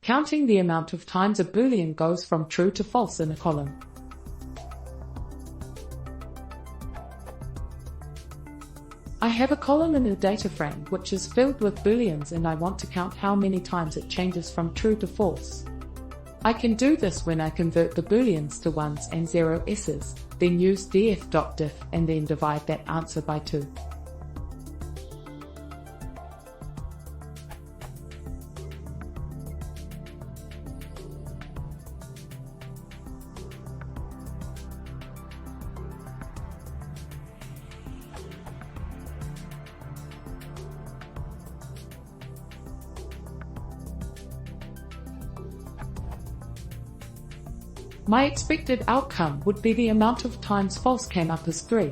counting the amount of times a boolean goes from true to false in a column. I have a column in a data frame which is filled with booleans and I want to count how many times it changes from true to false. I can do this when I convert the booleans to ones and 0s, then use df.diff and then divide that answer by 2. My expected outcome would be the amount of times false came up as 3.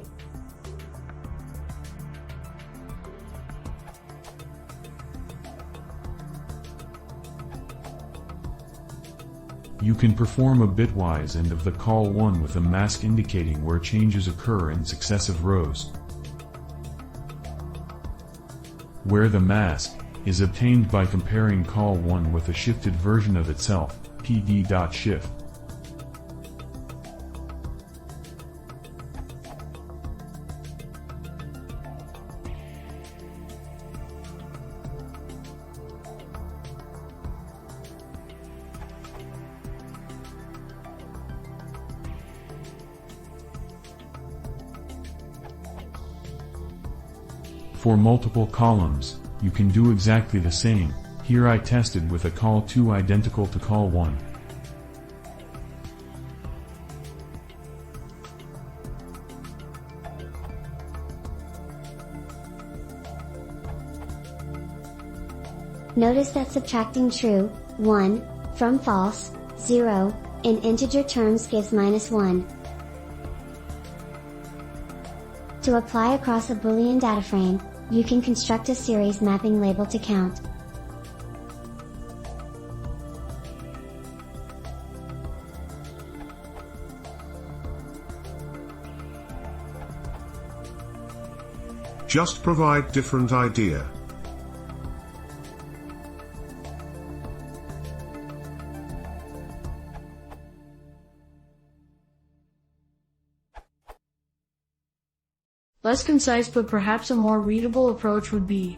You can perform a bitwise end of the call 1 with a mask indicating where changes occur in successive rows, where the mask is obtained by comparing call 1 with a shifted version of itself, pd.shift. For multiple columns, you can do exactly the same. Here I tested with a call 2 identical to call 1. Notice that subtracting true, 1, from false, 0, in integer terms gives -1. To apply across a Boolean data frame, you can construct a series mapping label to count. Just provide different idea. Less concise but perhaps a more readable approach would be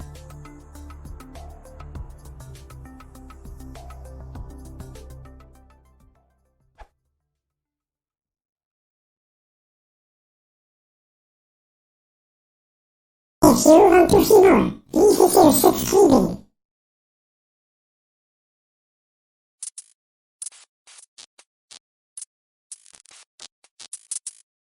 If you want to see more, please hit your subscribe.